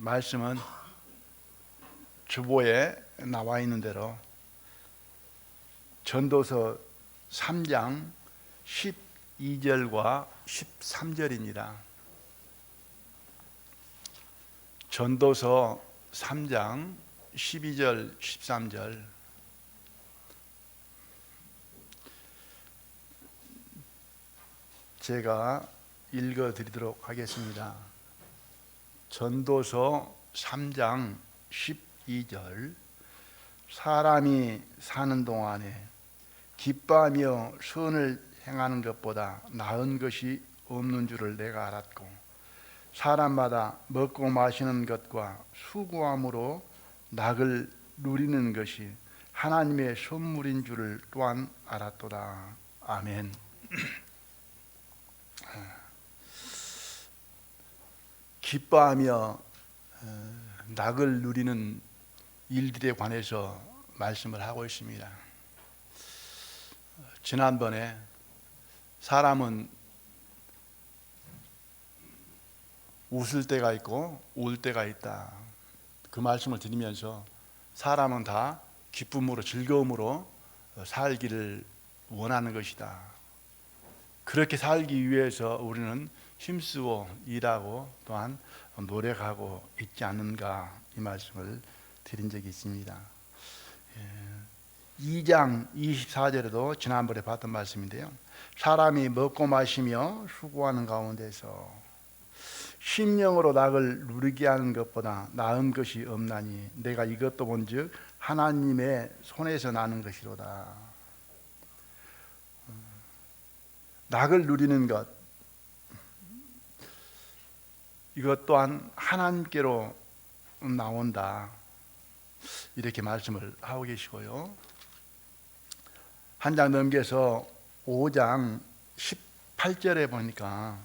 말씀은 주보에 나와 있는 대로 전도서 3장 12절과 13절입니다. 전도서 3장 12절 13절 제가 읽어드리도록 하겠습니다. 전도서 3장 12절 사람이 사는 동안에 기뻐하며 선을 행하는 것보다 나은 것이 없는 줄을 내가 알았고 사람마다 먹고 마시는 것과 수고함으로 낙을 누리는 것이 하나님의 선물인 줄을 또한 알았도다. 아멘. 기뻐하며 낙을 누리는 일들에 관해서 말씀을 하고 있습니다. 지난번에 사람은 웃을 때가 있고 울 때가 있다, 그 말씀을 드리면서 사람은 다 기쁨으로 즐거움으로 살기를 원하는 것이다. 그렇게 살기 위해서 우리는 힘쓰고 일하고 또한 노력하고 있지 않는가, 이 말씀을 드린 적이 있습니다. 2장 24절에도 지난번에 봤던 말씀인데요, 사람이 먹고 마시며 수고하는 가운데서 심령으로 낙을 누리게 하는 것보다 나은 것이 없나니 내가 이것도 본즉 하나님의 손에서 나는 것이로다. 낙을 누리는 것, 이것 또한 하나님께로 나온다, 이렇게 말씀을 하고 계시고요. 한 장 넘겨서 5장 18절에 보니까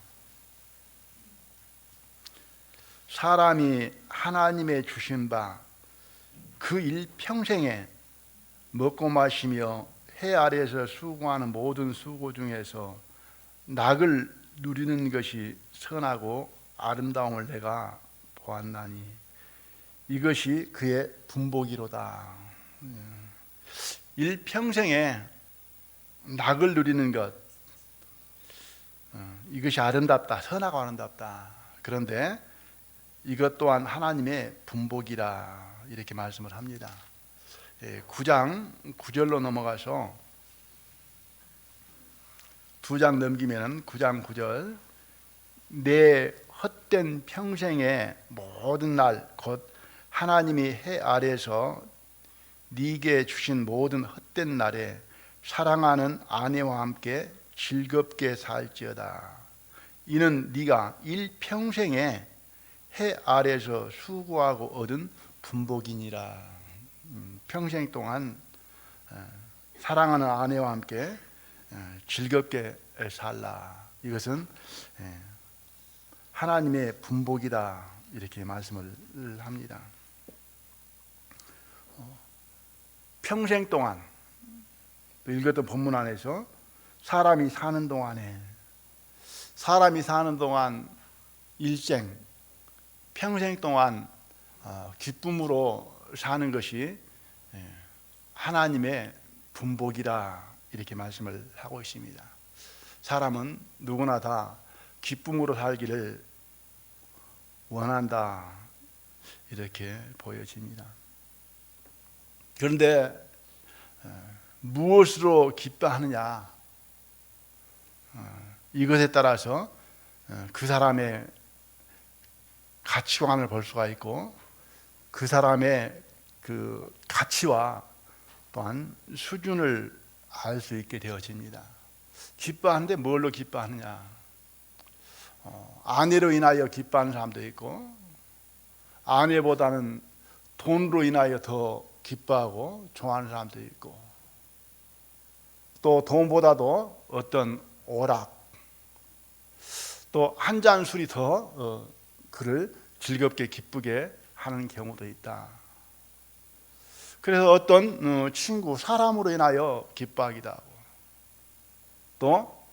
사람이 하나님의 주신 바 그 일평생에 먹고 마시며 해 아래에서 수고하는 모든 수고 중에서 낙을 누리는 것이 선하고 아름다움을 내가 보았나니 이것이 그의 분복이로다. 일평생에 낙을 누리는 것, 이것이 아름답다, 선하고 아름답다. 그런데 이것 또한 하나님의 분복이라, 이렇게 말씀을 합니다. 9장 9절로 넘어가서 2장 넘기면 9장 9절 내 헛된 평생의 모든 날 곧 하나님이 해 아래에서 네게 주신 모든 헛된 날에 사랑하는 아내와 함께 즐겁게 살지어다. 이는 네가 일평생에 해 아래에서 수고하고 얻은 분복이니라. 평생 동안 사랑하는 아내와 함께 즐겁게 살라. 이것은 하나님의 분복이다, 이렇게 말씀을 합니다. 평생 동안, 읽었던 본문 안에서 사람이 사는 동안 일생, 평생 동안 기쁨으로 사는 것이 하나님의 분복이라, 이렇게 말씀을 하고 있습니다. 사람은 누구나 다 기쁨으로 살기를 원한다, 이렇게 보여집니다. 그런데 무엇으로 기뻐하느냐, 이것에 따라서 그 사람의 가치관을 볼 수가 있고 그 사람의 그 가치와 또한 수준을 알 수 있게 되어집니다. 기뻐하는데 뭘로 기뻐하느냐, 아내로 인하여 기뻐하는 사람도 있고 아내보다는 돈으로 인하여 더 기뻐하고 좋아하는 사람도 있고, 또 돈보다도 어떤 오락, 또 한 잔 술이 더 그를 즐겁게 기쁘게 하는 경우도 있다. 그래서 어떤 친구, 사람으로 인하여 기뻐하기도 하고, 또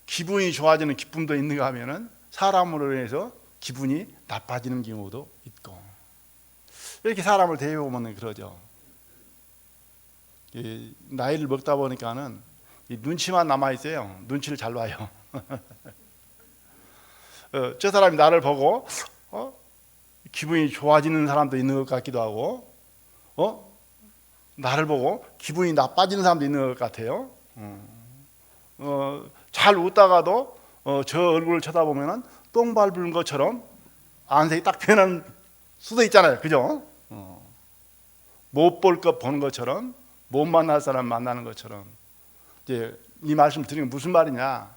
기분이 좋아지는 기쁨도 있는가 하면은 사람으로 인해서 기분이 나빠지는 경우도 있고, 이렇게 사람을 대해보면 그러죠. 나이를 먹다 보니까는 눈치만 남아있어요. 눈치를 잘 봐요. 저 사람이 나를 보고 기분이 좋아지는 사람도 있는 것 같기도 하고, 나를 보고 기분이 나빠지는 사람도 있는 것 같아요. 잘 웃다가도 저 얼굴을 쳐다보면은 똥 밟은 것처럼 안색이 딱 변하는 수도 있잖아요. 그죠? 못 볼 것 보는 것처럼, 못 만날 사람 만나는 것처럼. 이제 이 말씀 드리는 게 무슨 말이냐?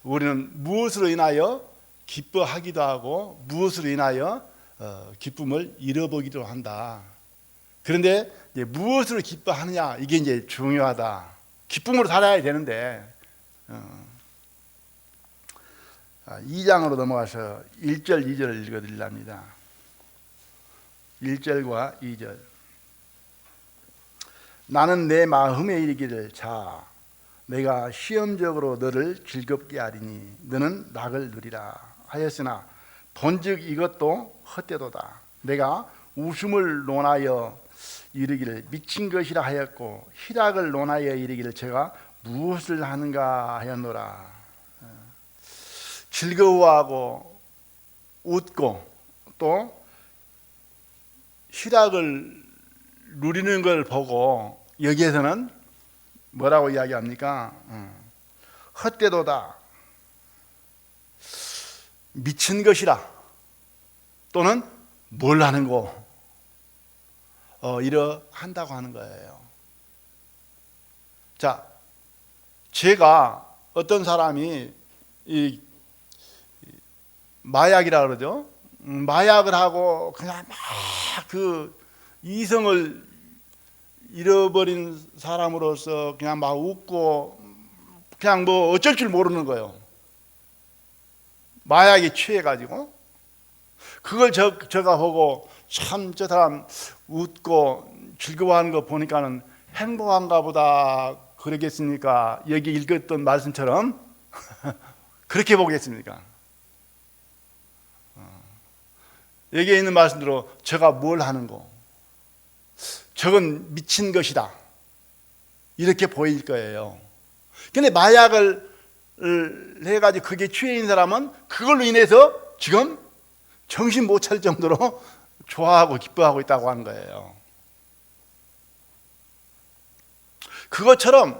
우리는 무엇으로 인하여 기뻐하기도 하고 무엇으로 인하여 기쁨을 잃어보기도 한다. 그런데 이제 무엇으로 기뻐하느냐, 이게 이제 중요하다. 기쁨으로 살아야 되는데 2장으로 넘어가서 1절 2절을 읽어드리랍니다. 1절과 2절. 나는 내 마음에 이르기를, 자, 내가 시험적으로 너를 즐겁게 하리니 너는 낙을 누리라 하였으나 본즉 이것도 헛되도다. 내가 웃음을 논하여 이르기를 미친 것이라 하였고 희락을 논하여 이르기를 제가 무엇을 하는가 하였노라. 즐거워하고 웃고 또 희락을 누리는 걸 보고 여기에서는 뭐라고 이야기합니까? 헛되도다, 미친 것이라, 또는 뭘 하는고 이러한다고 하는 거예요. 자, 제가 어떤 사람이 이 마약이라 그러죠. 마약을 하고 그냥 막 그 이성을 잃어버린 사람으로서 그냥 막 웃고 그냥 뭐 어쩔 줄 모르는 거예요. 마약에 취해가지고 그걸 제가 보고 참 저 사람 웃고 즐거워하는 거 보니까는 행복한가 보다 그러겠습니까? 여기 읽었던 말씀처럼 그렇게 보겠습니까? 여기에 있는 말씀대로 제가 뭘 하는고 저건 미친 것이다 이렇게 보일 거예요. 근데 마약을 해가지고 그게 취해 있는 사람은 그걸로 인해서 지금 정신 못 차릴 정도로 좋아하고 기뻐하고 있다고 하는 거예요. 그것처럼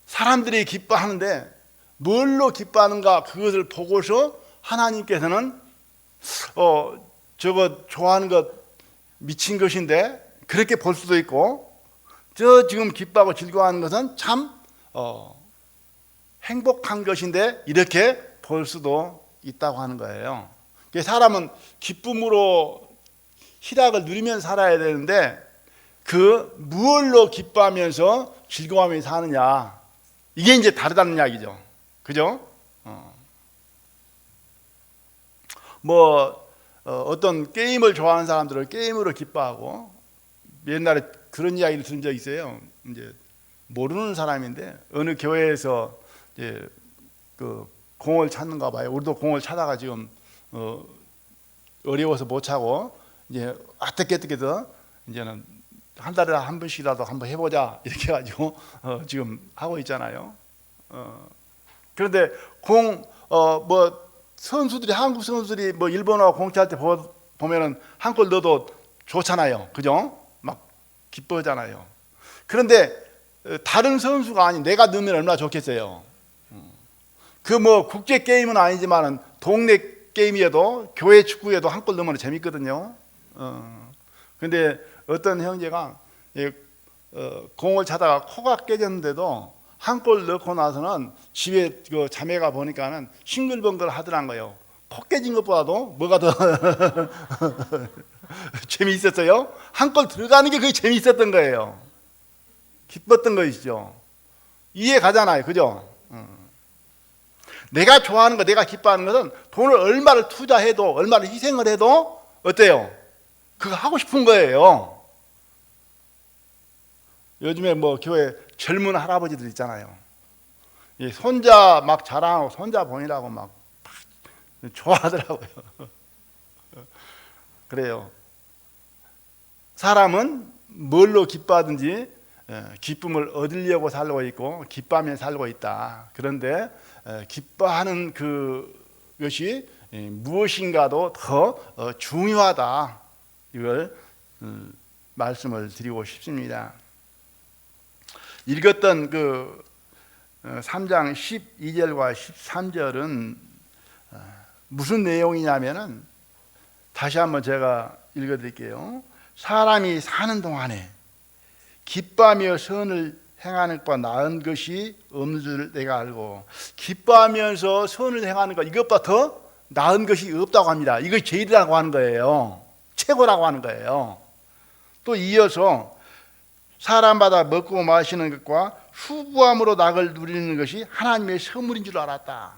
사람들이 기뻐하는데 뭘로 기뻐하는가, 그것을 보고서 하나님께서는 저거 좋아하는 것 미친 것인데 그렇게 볼 수도 있고, 저 지금 기뻐하고 즐거워하는 것은 참 행복한 것인데 이렇게 볼 수도 있다고 하는 거예요. 사람은 기쁨으로 희락을 누리면서 살아야 되는데 그 무엇로 기뻐하면서 즐거워하면서 사느냐, 이게 이제 다르다는 이야기죠. 그죠? 어떤 게임을 좋아하는 사람들은 게임으로 기뻐하고, 옛날에 그런 이야기를 들은 적이 있어요. 이제 모르는 사람인데 어느 교회에서 이제 그 공을 찾는가 봐요. 우리도 공을 찾아가 지금 어려워서 못 차고 이제 아뜩해서 이제는 한 달에 한 번씩이라도 한번 해보자 이렇게 해가지고 지금 하고 있잖아요. 그런데 선수들이, 한국 선수들이 일본하고 공차할 때 보면은 한 골 넣어도 좋잖아요. 그죠? 막 기뻐하잖아요. 그런데 다른 선수가 아닌 내가 넣으면 얼마나 좋겠어요. 국제 게임은 아니지만은 동네 게임이어도, 교회 축구에도 한 골 넣으면 재밌거든요. 근데 어떤 형제가 공을 차다가 코가 깨졌는데도 한 골 넣고 나서는 집에 그 자매가 보니까는 싱글벙글 하더란 거예요. 코 깨진 것보다도 뭐가 더 재미있었어요? 한 골 들어가는 게 그게 재미있었던 거예요. 기뻤던 것이죠. 이해 가잖아요. 그죠? 내가 좋아하는 거, 내가 기뻐하는 것은 돈을 얼마를 투자해도, 얼마를 희생을 해도 어때요? 그거 하고 싶은 거예요. 요즘에 교회 젊은 할아버지들 있잖아요. 이 손자 막 자랑하고 손자 보이라고 막 좋아하더라고요. 그래요. 사람은 뭘로 기뻐하든지 기쁨을 얻으려고 살고 있고 기뻐하며 살고 있다. 그런데 기뻐하는 그것이 무엇인가도 더 중요하다. 이걸 말씀을 드리고 싶습니다. 읽었던 그 3장 12절과 13절은 무슨 내용이냐면은 다시 한번 제가 읽어드릴게요. 사람이 사는 동안에 기뻐하며 선을 행하는 것보다 나은 것이 없는 줄 내가 알고, 기뻐하면서 선을 행하는 것 이것보다 더 나은 것이 없다고 합니다. 이것이 제일이라고 하는 거예요. 최고라고 하는 거예요. 또 이어서 사람마다 먹고 마시는 것과 수고함으로 낙을 누리는 것이 하나님의 선물인 줄 알았다.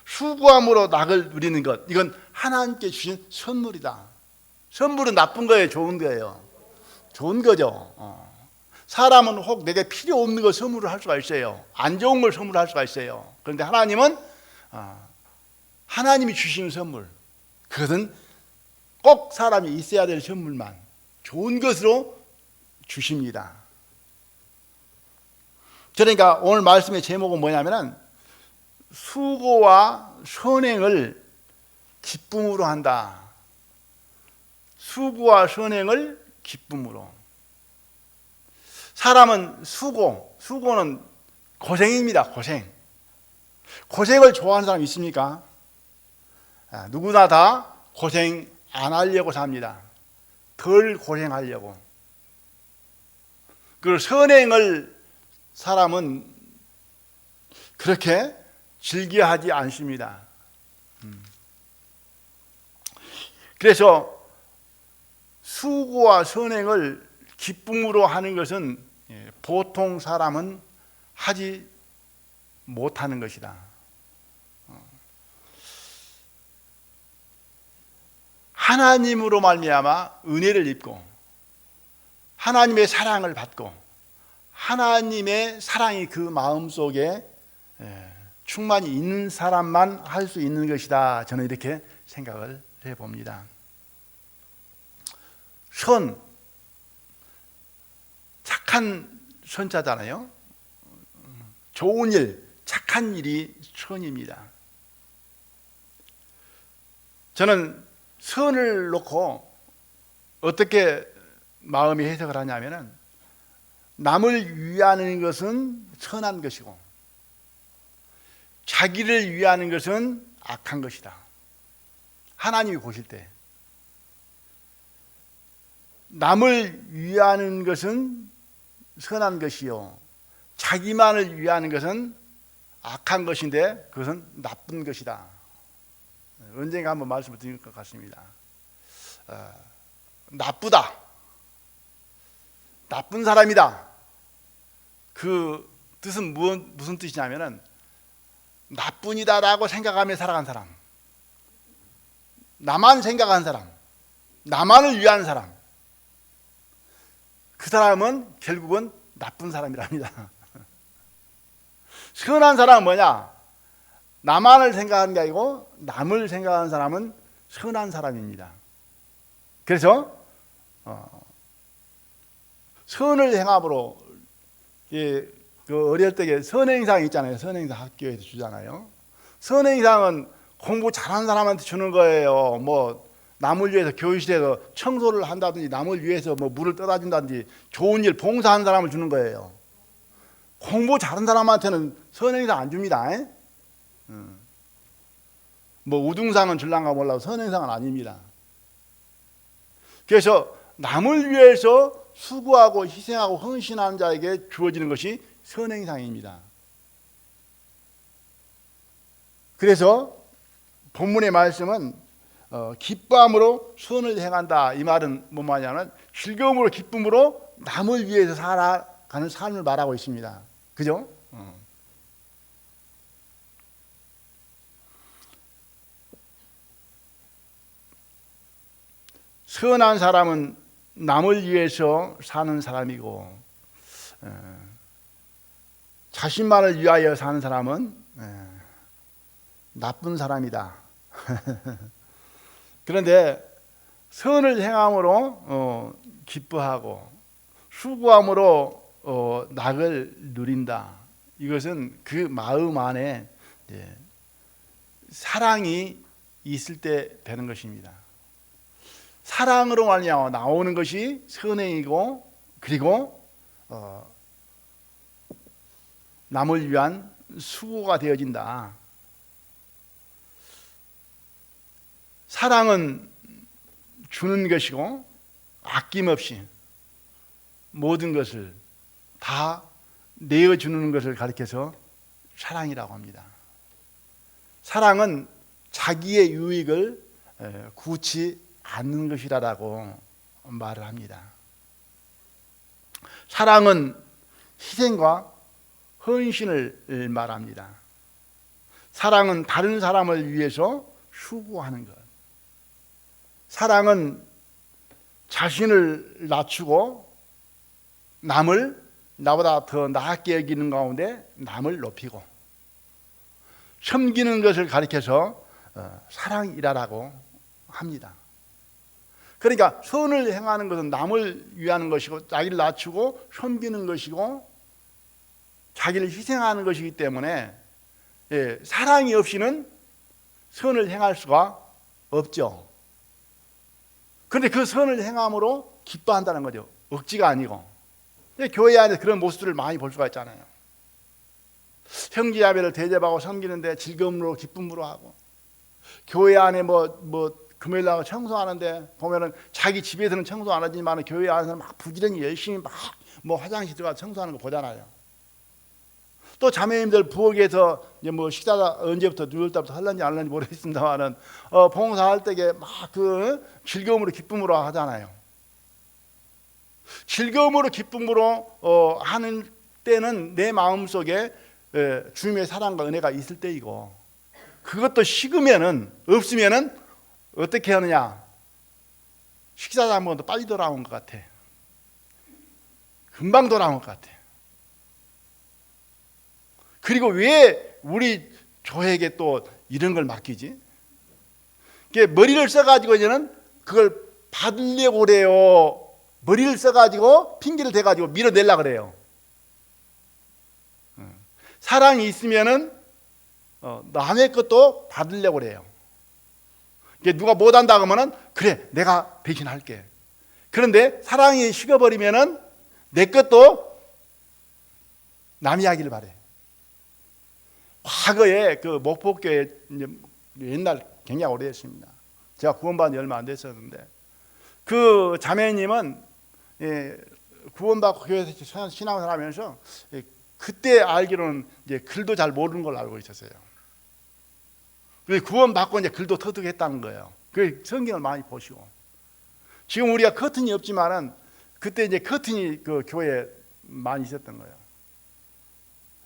수고함으로 낙을 누리는 것, 이건 하나님께 주신 선물이다. 선물은 나쁜 거예요, 좋은 거예요? 좋은 거죠. 사람은 혹 내게 필요 없는 걸 선물을 할 수가 있어요. 안 좋은 걸 선물할 수가 있어요. 그런데 하나님은 하나님이 주시는 선물, 그것은 꼭 사람이 있어야 될 선물만 좋은 것으로 주십니다. 그러니까 오늘 말씀의 제목은 뭐냐면 수고와 선행을 기쁨으로 한다. 수고와 선행을 기쁨으로. 사람은 수고는 고생입니다. 고생을 좋아하는 사람 있습니까? 누구나 다 고생 안 하려고 삽니다. 덜 고생하려고. 그리고 선행을 사람은 그렇게 즐겨하지 않습니다. 그래서 수고와 선행을 기쁨으로 하는 것은 보통 사람은 하지 못하는 것이다. 하나님으로 말미암아 은혜를 입고 하나님의 사랑을 받고 하나님의 사랑이 그 마음속에 충만히 있는 사람만 할 수 있는 것이다. 저는 이렇게 생각을 해봅니다. 착한 선자잖아요. 좋은 일, 착한 일이 선입니다. 저는 선을 놓고 어떻게 마음이 해석을 하냐면은 남을 위하는 것은 선한 것이고 자기를 위하는 것은 악한 것이다. 하나님이 보실 때 남을 위하는 것은 선한 것이요 자기만을 위하는 것은 악한 것인데 그것은 나쁜 것이다. 언젠가 한번 말씀을 드릴 것 같습니다. 나쁘다, 나쁜 사람이다. 그 뜻은 무슨 뜻이냐면은 나뿐이다라고 생각하며 살아간 사람, 나만 생각한 사람, 나만을 위한 사람, 그 사람은 결국은 나쁜 사람이랍니다. 선한 사람은 뭐냐? 나만을 생각하는 게 아니고 남을 생각하는 사람은 선한 사람입니다. 그래서 선을 행함으로 그 어릴 적에 선행상 있잖아요. 선행상 학교에서 주잖아요. 선행상은 공부 잘하는 사람한테 주는 거예요. 뭐 남을 위해서 교실에서 청소를 한다든지 남을 위해서 뭐 물을 떠다 준다든지 좋은 일 봉사하는 사람을 주는 거예요. 공부 잘하는 사람한테는 선행상 안 줍니다. 뭐 우등상은 줄란가 몰라도 선행상은 아닙니다. 그래서 남을 위해서 수고하고 희생하고 헌신하는 자에게 주어지는 것이 선행상입니다. 그래서 본문의 말씀은 기뻐함으로 선을 행한다. 이 말은 뭔 말이냐면 즐거움으로 기쁨으로 남을 위해서 살아가는 삶을 말하고 있습니다. 그죠? 선한 사람은 남을 위해서 사는 사람이고 자신만을 위하여 사는 사람은 나쁜 사람이다. 그런데 선을 행함으로 기뻐하고 수고함으로 낙을 누린다. 이것은 그 마음 안에 사랑이 있을 때 되는 것입니다. 사랑으로 말미암아 나오는 것이 선행이고, 그리고 남을 위한 수고가 되어진다. 사랑은 주는 것이고, 아낌없이 모든 것을 다 내어주는 것을 가리켜서 사랑이라고 합니다. 사랑은 자기의 유익을 구치 않는 것이라고 말을 합니다. 사랑은 희생과 헌신을 말합니다. 사랑은 다른 사람을 위해서 수고하는 것. 사랑은 자신을 낮추고 남을 나보다 더 나았게 여기는 가운데 남을 높이고 섬기는 것을 가리켜서 사랑이라고 합니다. 그러니까 선을 행하는 것은 남을 위하는 것이고, 자기를 낮추고 섬기는 것이고, 자기를 희생하는 것이기 때문에 사랑이 없이는 선을 행할 수가 없죠. 그런데 그 선을 행함으로 기뻐한다는 거죠. 억지가 아니고. 교회 안에 그런 모습들을 많이 볼 수가 있잖아요. 형제자매를 대접하고 섬기는데 즐거움으로 기쁨으로 하고, 교회 안에 금요일 날 청소하는데 보면은 자기 집에서는 청소 안 하지만 교회 안에서는 막 부지런히 열심히 막 화장실 들어가 청소하는 거 보잖아요. 또 자매님들 부엌에서 이제 식사 언제부터 6월달부터 할런지 안 할런지 모르겠습니다만은 봉사할 때에 막 그 즐거움으로 기쁨으로 하잖아요. 즐거움으로 기쁨으로 하는 때는 내 마음 속에 주님의 사랑과 은혜가 있을 때이고, 그것도 식으면은 없으면은 어떻게 하느냐? 식사도 한 번 더 빨리 돌아온 것 같아. 금방 돌아온 것 같아. 그리고 왜 우리 교회에게 또 이런 걸 맡기지? 머리를 써가지고 이제는 그걸 받으려고 그래요. 머리를 써가지고 핑계를 대가지고 밀어내려고 그래요. 사랑이 있으면은 남의 것도 받으려고 그래요. 누가 못한다 그러면은 그래 내가 대신할게. 그런데 사랑이 식어버리면은 내 것도 남이 하기를 바래. 과거에 그 목포교회 옛날 굉장히 오래됐습니다. 제가 구원받은 지 얼마 안 됐었는데 그 자매님은 구원받고 교회에서 신앙을 하면서 그때 알기로는 이제 글도 잘 모르는 걸로 알고 있었어요. 그래서 구원받고 이제 글도 터득했다는 거예요. 그 성경을 많이 보시고, 지금 우리가 커튼이 없지만은 그때 이제 커튼이 그 교회에 많이 있었던 거예요.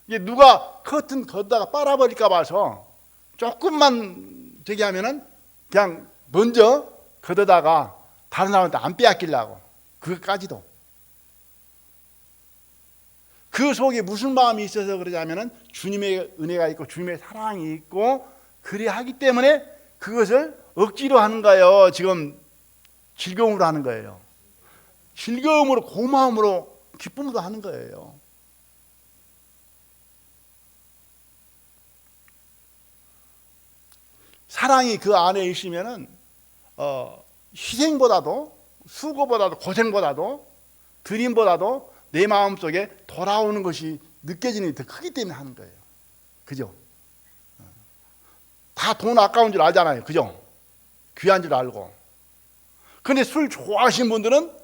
이게 누가 커튼 걷다가 빨아버릴까 봐서 조금만 저기 하면은 그냥 먼저 걷어다가 다른 사람한테 안 빼앗기려고, 그것까지도. 그 속에 무슨 마음이 있어서 그러냐면은 주님의 은혜가 있고 주님의 사랑이 있고 그래 하기 때문에 그것을 억지로 하는 거예요. 지금 즐거움으로 하는 거예요. 즐거움으로, 고마움으로, 기쁨으로 하는 거예요. 사랑이 그 안에 있으면은 희생보다도, 수고보다도, 고생보다도, 드림보다도 내 마음속에 돌아오는 것이 느껴지는 게 더 크기 때문에 하는 거예요. 그죠? 다 돈 아까운 줄 알잖아요. 그죠? 귀한 줄 알고. 근데 술 좋아하시는 분들은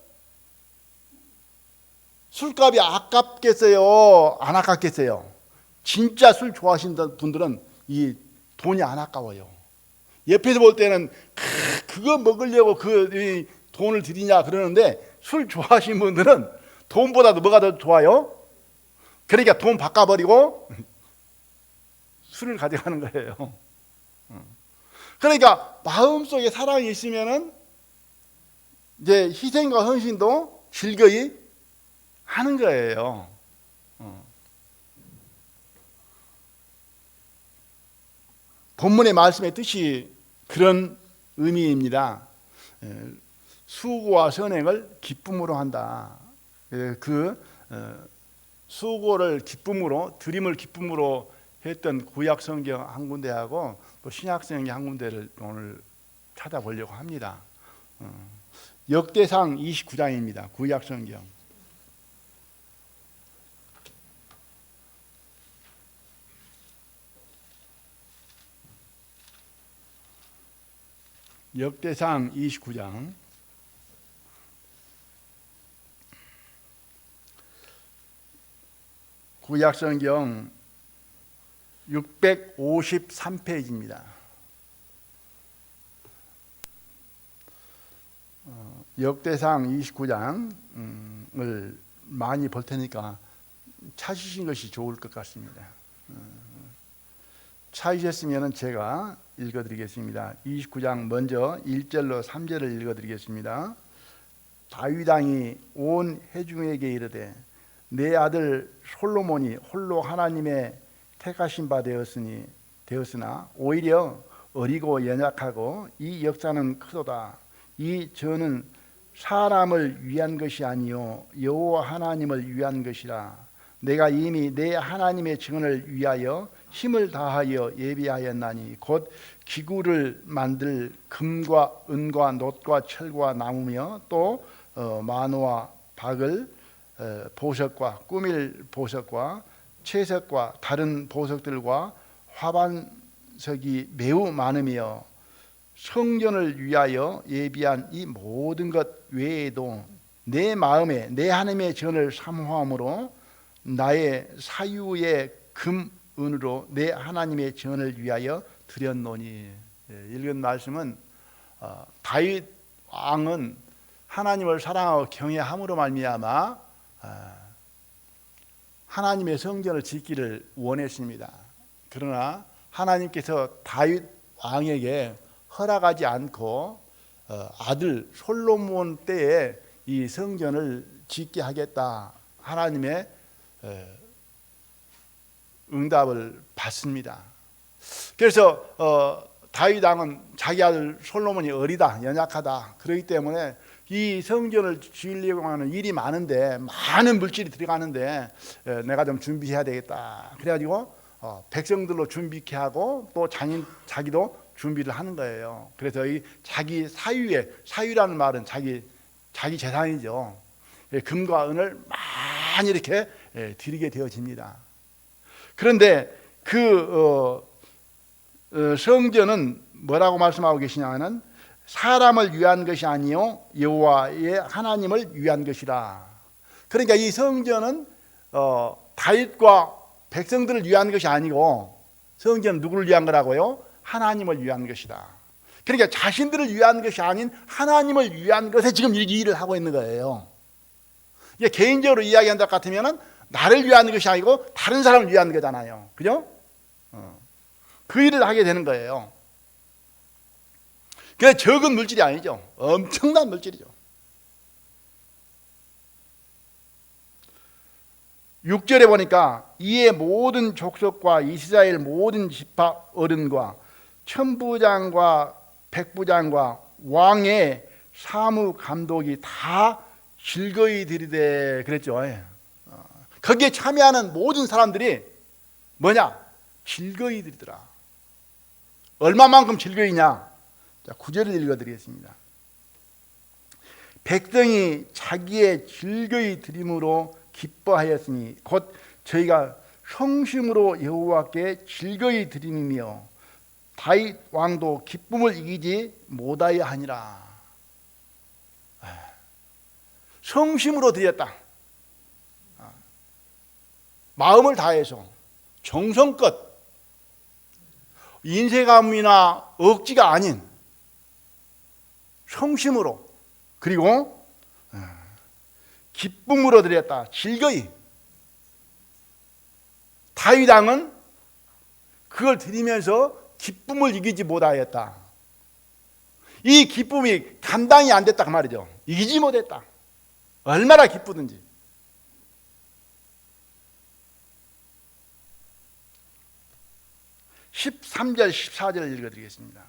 술값이 아깝겠어요? 안 아깝겠어요? 진짜 술 좋아하시는 분들은 이 돈이 안 아까워요. 옆에서 볼 때는 그거 먹으려고 그 돈을 들이냐 그러는데, 술 좋아하시는 분들은 돈보다도 뭐가 더 좋아요? 그러니까 돈 바꿔버리고 술을 가져가는 거예요. 그러니까 마음속에 사랑이 있으면은 이제 희생과 헌신도 즐거이 하는 거예요. 본문의 말씀의 뜻이 그런 의미입니다. 수고와 선행을 기쁨으로 한다. 그 수고를 기쁨으로, 드림을 기쁨으로 했던 구약 성경 한 군데하고 또 신약 성경 한 군데를 오늘 찾아보려고 합니다. 역대상 29장입니다. 구약 성경. 역대상 29장. 구약 성경 653페이지입니다. 역대상 29장을 많이 볼 테니까 찾으신 것이 좋을 것 같습니다. 찾으셨으면 제가 읽어드리겠습니다. 29장 먼저 1절로 3절을 읽어드리겠습니다. 다윗 왕이 온 회중에게 이르되 내 아들 솔로몬이 홀로 하나님의 택하신 바 되었으나 오히려 어리고 연약하고 이 역사는 크도다. 이 저는 사람을 위한 것이 아니요 여호와 하나님을 위한 것이라. 내가 이미 내 하나님의 증언을 위하여 힘을 다하여 예비하였나니 곧 기구를 만들 금과 은과 놋과 철과 나무며 또 만호와 박을 보석과 꾸밀 보석과 채석과 다른 보석들과 화반석이 매우 많으며 성전을 위하여 예비한 이 모든 것 외에도 내 마음에 내 하나님의 전을 사모함으로 나의 사유의 금 은으로 내 하나님의 전을 위하여 드렸노니. 읽은 말씀은 다윗 왕은 하나님을 사랑하고 경외함으로 말미암아 하나님의 성전을 짓기를 원했습니다. 그러나 하나님께서 다윗 왕에게 허락하지 않고 아들 솔로몬 때에 이 성전을 짓게 하겠다. 하나님의 응답을 받습니다. 그래서 다윗 왕은 자기 아들 솔로몬이 어리다, 연약하다. 그렇기 때문에 이 성전을 지으려고 하는 일이 많은데, 많은 물질이 들어가는데 내가 좀 준비해야 되겠다. 그래가지고 백성들로 준비케 하고 또 자기도 준비를 하는 거예요. 그래서 이 자기 사유라는 말은 자기 재산이죠. 금과 은을 많이 이렇게 드리게 되어집니다. 그런데 그 성전은 뭐라고 말씀하고 계시냐면 사람을 위한 것이 아니요 여호와의 하나님을 위한 것이라. 그러니까 이 성전은 다윗과 백성들을 위한 것이 아니고 성전은 누구를 위한 거라고요? 하나님을 위한 것이다. 그러니까 자신들을 위한 것이 아닌 하나님을 위한 것에 지금 이 일을 하고 있는 거예요. 이게 개인적으로 이야기한다 같으면은 나를 위한 것이 아니고 다른 사람을 위한 거잖아요. 그죠? 그 일을 하게 되는 거예요. 그게 적은 물질이 아니죠. 엄청난 물질이죠. 6절에 보니까 이에 모든 족속과 이스라엘 모든 지파 어른과 천부장과 백부장과 왕의 사무 감독이 다 즐거이 드리되 그랬죠. 거기에 참여하는 모든 사람들이 뭐냐? 즐거이 드리더라. 얼마만큼 즐거이냐? 자, 9절을 읽어드리겠습니다. 백성이 자기의 즐거이 드림으로 기뻐하였으니 곧 저희가 성심으로 여호와께 즐거이 드림이며 다윗 왕도 기쁨을 이기지 못하여 하니라. 성심으로 드렸다. 마음을 다해서 정성껏 인색함이나 억지가 아닌 성심으로 그리고 기쁨으로 드렸다. 즐거이. 다윗 왕은 그걸 드리면서 기쁨을 이기지 못하였다. 이 기쁨이 감당이 안 됐다 그 말이죠. 이기지 못했다. 얼마나 기쁘든지. 13절 14절을 읽어드리겠습니다.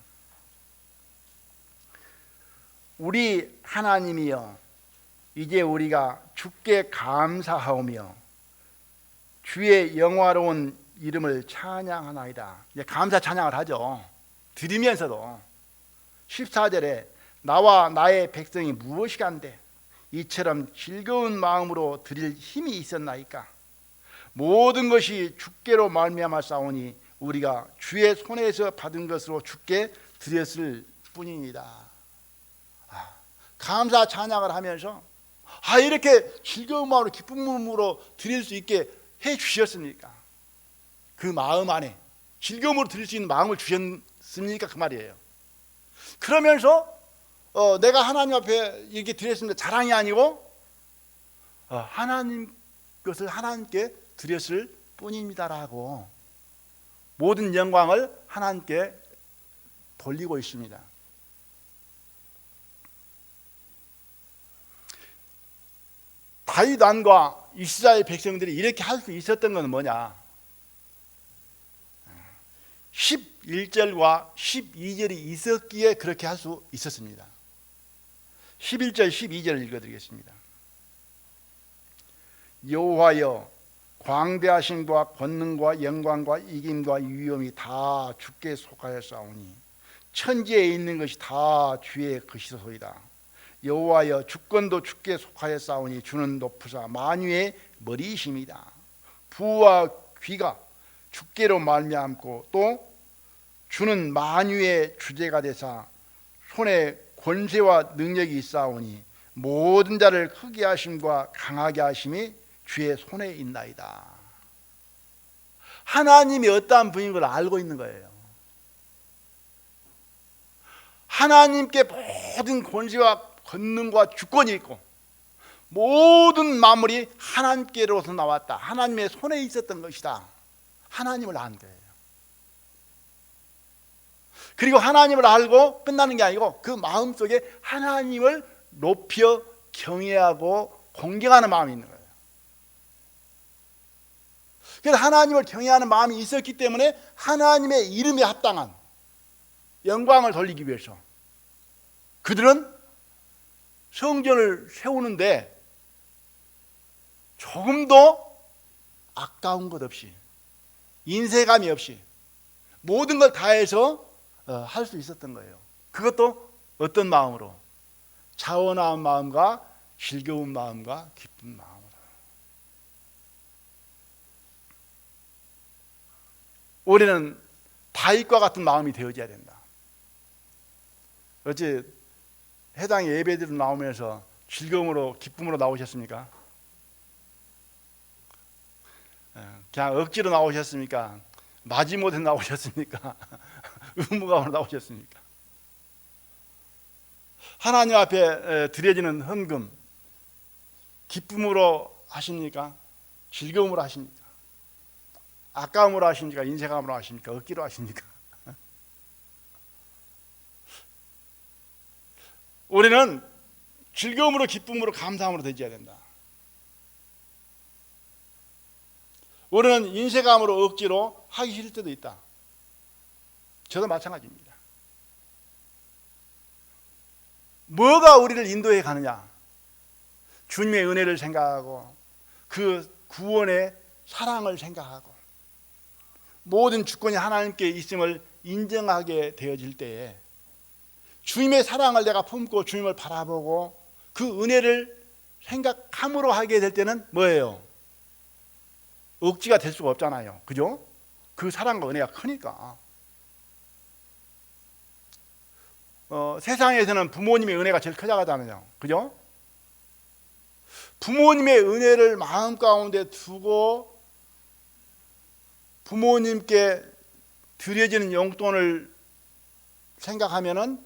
우리 하나님이여, 이제 우리가 주께 감사하오며 주의 영화로운 이름을 찬양하나이다. 이제 감사 찬양을 하죠. 드리면서도 14절에 나와 나의 백성이 무엇이간데 이처럼 즐거운 마음으로 드릴 힘이 있었나이까. 모든 것이 주께로 말미암아 싸우니 우리가 주의 손에서 받은 것으로 주께 드렸을 뿐입니다. 감사 찬양을 하면서 이렇게 즐거운 마음으로 기쁜 마음으로 드릴 수 있게 해 주셨습니까? 그 마음 안에 즐거움으로 드릴 수 있는 마음을 주셨습니까? 그 말이에요. 그러면서 내가 하나님 앞에 이렇게 드렸습니다. 자랑이 아니고 하나님 것을 하나님께 드렸을 뿐입니다라고 모든 영광을 하나님께 돌리고 있습니다. 다윗 왕과 이스라엘 백성들이 이렇게 할 수 있었던 것은 뭐냐? 11절과 12절이 있었기에 그렇게 할 수 있었습니다. 11절 12절을 읽어드리겠습니다. 여호와여, 광대하심과 권능과 영광과 이김과 위엄이 다 주께 속하였사오니 천지에 있는 것이 다 주의 것이소이다. 여호와여, 주권도 주께 속하였사오니 주는 높으사 만유의 머리이심이다. 부와 귀가 주께로 말미암고 또 주는 만유의 주제가 되사 손에 권세와 능력이 있사오니 모든 자를 크게 하심과 강하게 하심이 주의 손에 있나이다. 하나님이 어떠한 분인 걸 알고 있는 거예요. 하나님께 모든 권세와 권능과 주권이 있고 모든 만물이 하나님께로서 나왔다. 하나님의 손에 있었던 것이다. 하나님을 안 거예요. 그리고 하나님을 알고 끝나는 게 아니고 그 마음속에 하나님을 높여 경외하고 공경하는 마음이 있는 거예요. 그래서 하나님을 경외하는 마음이 있었기 때문에 하나님의 이름에 합당한 영광을 돌리기 위해서 그들은 성전을 세우는데 조금도 아까운 것 없이 인색함이 없이 모든 걸 다해서 할 수 있었던 거예요. 그것도 어떤 마음으로? 차원한 마음과 즐거운 마음과 기쁜 마음으로. 우리는 다윗과 같은 마음이 되어져야 된다. 어제 해당 예배들로 나오면서 즐거움으로 기쁨으로 나오셨습니까? 그냥 억지로 나오셨습니까? 마지못해 나오셨습니까? 의무감으로 나오셨습니까? 하나님 앞에 드려지는 헌금 기쁨으로 하십니까? 즐거움으로 하십니까? 아까움으로 하십니까? 인색함으로 하십니까? 억지로 하십니까? 우리는 즐거움으로 기쁨으로 감사함으로 되어야 된다. 우리는 인색함으로 억지로 하기 싫을 때도 있다. 저도 마찬가지입니다. 뭐가 우리를 인도해 가느냐? 주님의 은혜를 생각하고 그 구원의 사랑을 생각하고 모든 주권이 하나님께 있음을 인정하게 되어질 때에 주님의 사랑을 내가 품고 주님을 바라보고 그 은혜를 생각함으로 하게 될 때는 뭐예요? 억지가 될 수가 없잖아요. 그죠? 그 사랑과 은혜가 크니까. 세상에서는 부모님의 은혜가 제일 크다잖아요. 그죠? 부모님의 은혜를 마음 가운데 두고 부모님께 드려지는 용돈을 생각하면은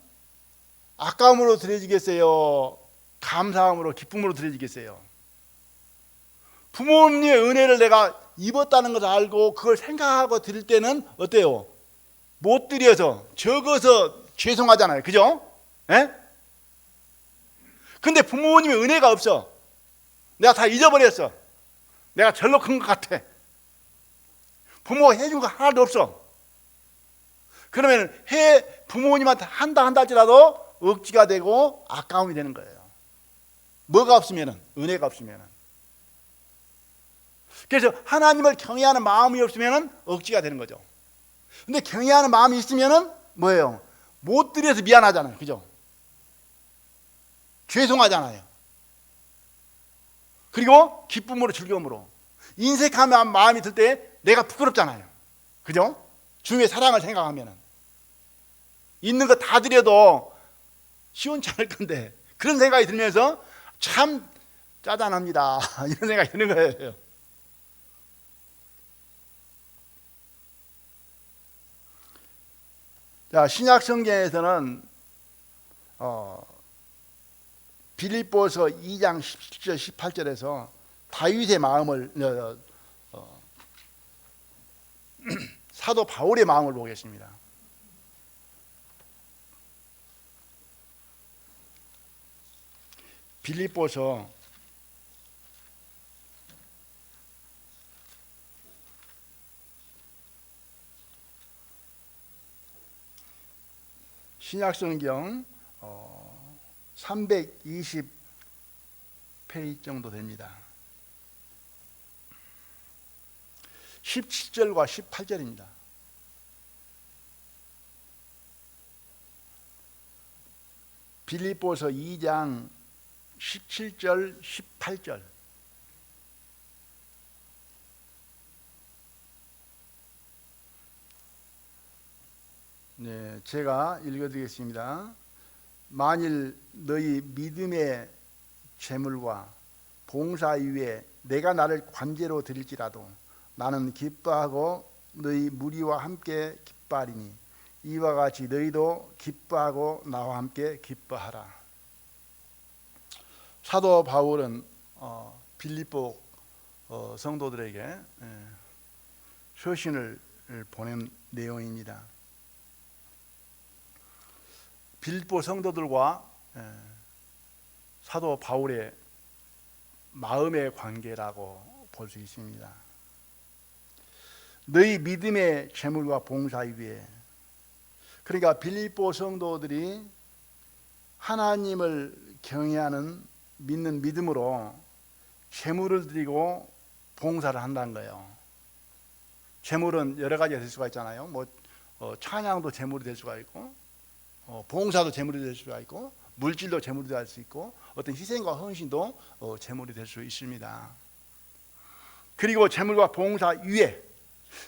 아까움으로 드려지겠어요? 감사함으로 기쁨으로 드려지겠어요? 부모님의 은혜를 내가 입었다는 것을 알고 그걸 생각하고 드릴 때는 어때요? 못 드려서 적어서 죄송하잖아요. 그죠? 예? 근데 부모님의 은혜가 없어. 내가 다 잊어버렸어. 내가 절로 큰 것 같아. 부모가 해준 거 하나도 없어. 그러면 부모님한테 한다 할지라도 억지가 되고 아까움이 되는 거예요. 뭐가 없으면은, 은혜가 없으면은. 그래서 하나님을 경외하는 마음이 없으면은 억지가 되는 거죠. 근데 경외하는 마음이 있으면은 뭐예요? 못 드려서 미안하잖아요. 그죠? 죄송하잖아요. 그리고 기쁨으로 즐거움으로 인색하면 마음이 들 때 내가 부끄럽잖아요. 그죠? 주님의 사랑을 생각하면은 있는 거 다 드려도 시원치 않을 건데 그런 생각이 들면서 참 짜잔합니다. 이런 생각이 드는 거예요. 자, 신약 성경에서는 빌립보서 2장 17절 18절에서 다윗의 마음을 사도 바울의 마음을 보겠습니다. 빌립보서 320페이지 정도 됩니다. 17절과 18절입니다. 빌립보서 2장 17절, 18절. 네, 제가 읽어드리겠습니다. 만일 너희 믿음의 재물과 봉사 이외에 내가 나를 관제로 드릴지라도 나는 기뻐하고 너희 무리와 함께 기뻐하리니 이와 같이 너희도 기뻐하고 나와 함께 기뻐하라. 사도 바울은 빌립보 성도들에게 서신을 보낸 내용입니다. 빌립보 성도들과 사도 바울의 마음의 관계라고 볼 수 있습니다. 너희 믿음의 재물과 봉사 위에, 그러니까 빌립보 성도들이 하나님을 경외하는 믿는 믿음으로 재물을 드리고 봉사를 한다는 거예요. 재물은 여러 가지가 될 수가 있잖아요. 찬양도 재물이 될 수가 있고, 봉사도 재물이 될 수가 있고, 물질도 재물이 될 수 있고, 어떤 희생과 헌신도 재물이 될 수 있습니다. 그리고 재물과 봉사 위에